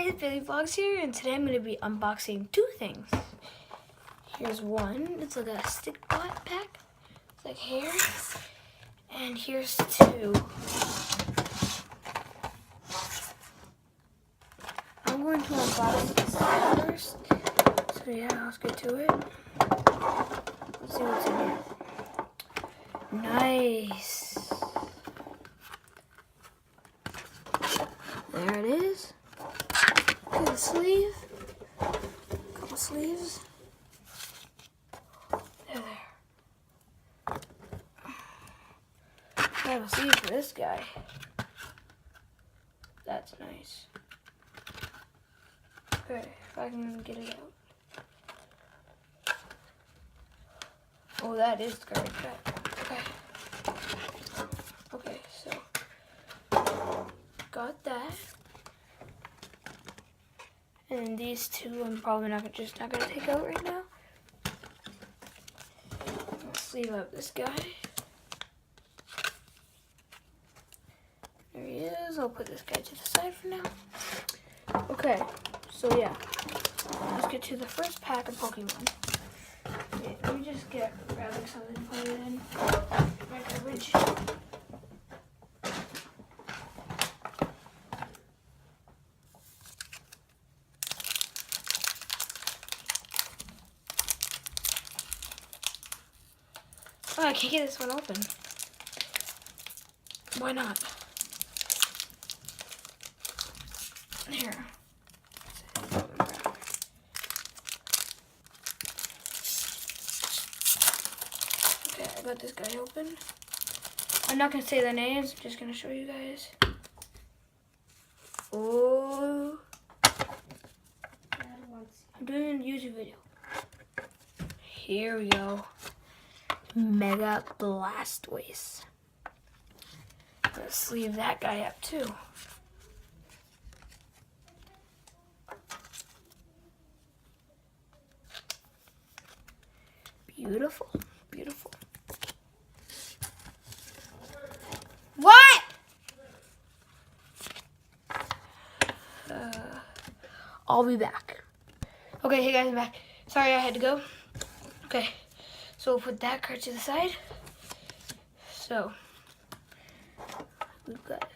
guys, Billy Vlogs here, and today I'm going to be unboxing two things. Here's one, it's like a stick bot pack, it's like hair, and here's two. I'm going to unbox this first, so yeah, let's get to it. Let's see what's in here. Nice. There it is. Look at the sleeve. Couple sleeves. There. I have a sleeve for this guy. That's nice. Okay, if I can get it out. Oh, that is garbage pack. Okay, so got that. And these two I'm probably not gonna take out right now. Let's sleeve up this guy. There he is. I'll put this guy to the side for now. Okay, so yeah. Let's get to the first pack of Pokemon. Okay, let me just grab something to put it in my garbage. Oh, I can't get this one open. Why not? Here. Okay, I got this guy open. I'm not gonna say the names, I'm just gonna show you guys. Oh. I'm doing a YouTube video. Here we go. Mega Blastoise. Let's sleeve that guy up too. Beautiful, beautiful. What? I'll be back. Okay, hey guys, I'm back. Sorry I had to go. Okay. So we'll put that card to the side. So we've got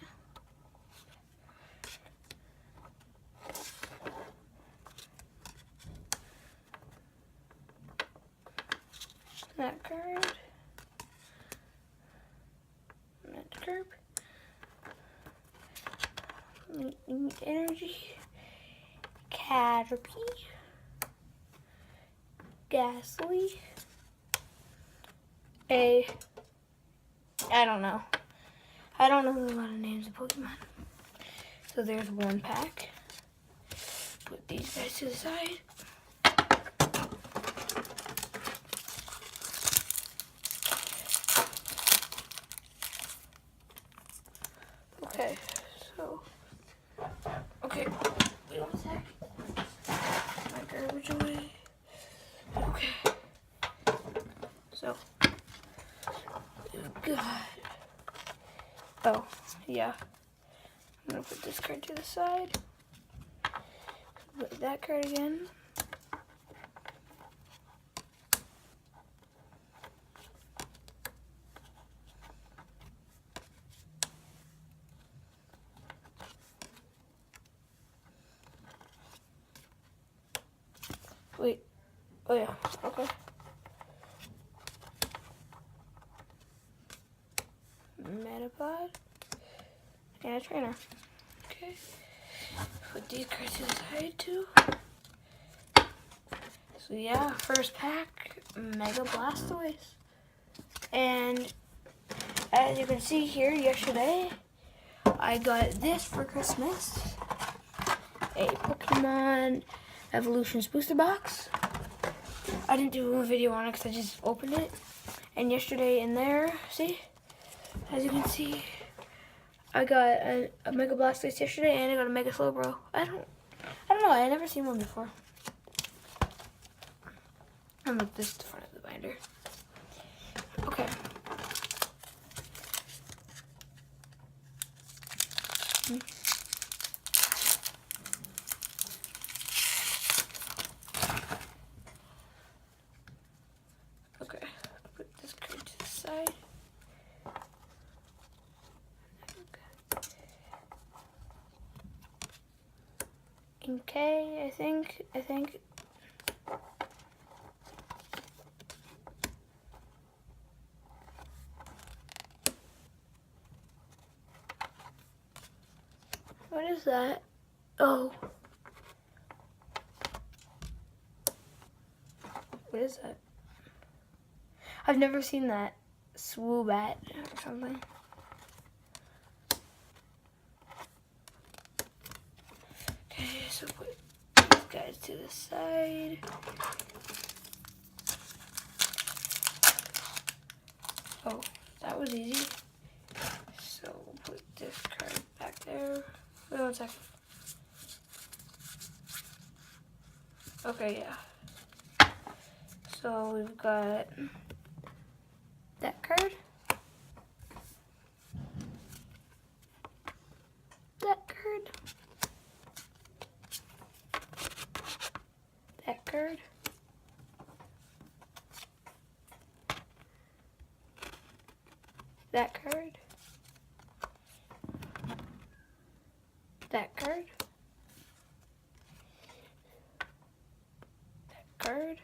that card. That card. Energy. Caterpie. Ghastly. I don't know. I don't know a lot of names of Pokemon. So there's one pack. Put these guys to the side. Okay, so wait one sec. My garbage away. Okay. So good. Oh, yeah. I'm gonna put this card to the side. Put that card again. Wait. Oh yeah. Okay. Metapod and a trainer. Okay. Put these cards to the side too. So yeah, first pack, Mega Blastoise. And as you can see here, yesterday I got this for Christmas. A Pokemon Evolutions booster box. I didn't do a video on it because I just opened it. And yesterday in there, see? As you can see, I got a Mega Blastoise yesterday, and I got a Mega Slowbro. I don't know. I never seen one before. I'm gonna put this to the front of the binder. Okay. Okay, I think. What is that? Oh. What is that? I've never seen that. Swoobat or something. Okay, so put these guys to the side. Oh, that was easy. So we'll put this card back there. Wait 1 second. Okay, yeah. So we've got that card. That card. That card. That card. That card. That card.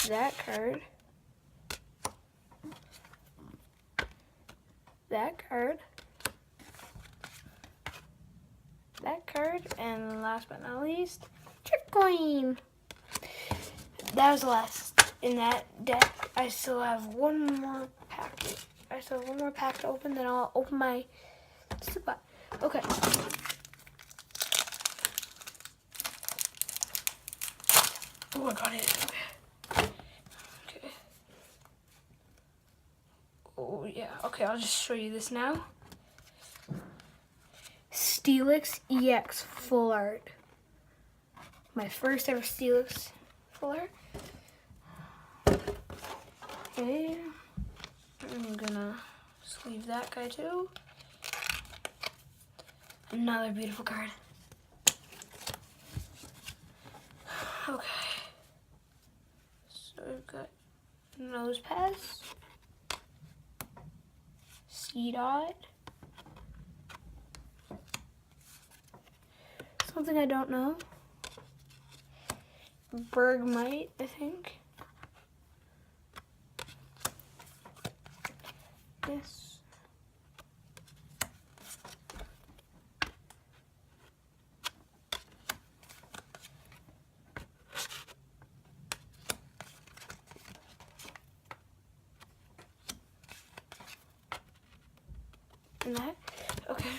That card. That card. That card. And last but not least, trick coin. That was the last in that deck. I still have one more packet. I still have one more pack to open, then I'll open my spot. Okay. Oh, I got it. Okay. Oh, yeah. Okay, I'll just show you this now. Steelix EX Full Art. My first ever Steelix Full Art. Okay. I'm gonna sleeve that guy too. Another beautiful card. Okay. So we've got Nose Pass, C-Dot, something I don't know, Bergmite, I think. Yes. And that? Okay.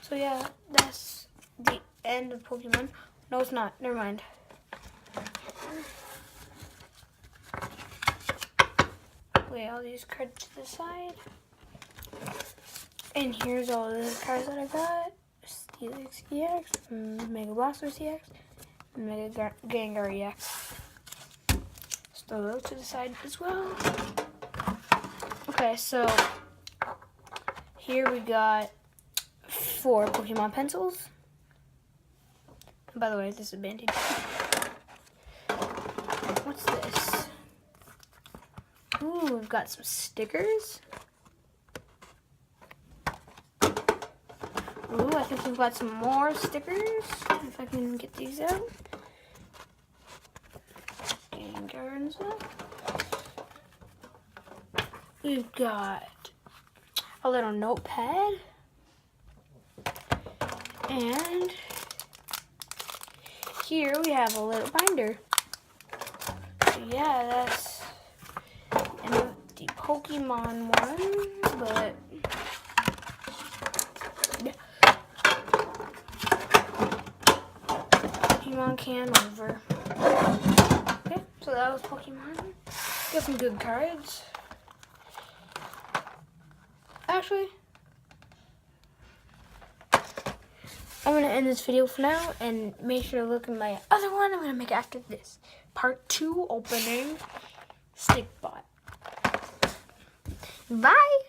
So yeah, that's the end of Pokemon. No, it's not. Never mind. Lay all these cards to the side. And here's all the cards that I got. Steelix EX, Mega Blastoise EX, Mega Gengar EX. Throw those to the side as well. Okay, so here we got 4 Pokemon pencils. And by the way, this is a Band-Aid. What's this? Ooh, we've got some stickers. Ooh, I think we've got some more stickers. If I can get these out. Gengar and stuff. We've got a little notepad. And here we have a little binder. So yeah, that's the Pokemon one, but yeah. Pokemon can over. Okay, so that was Pokemon. Got some good cards. Actually, I'm going to end this video for now and make sure to look at my other one I'm going to make after this. Part 2 opening Stickbot. Bye!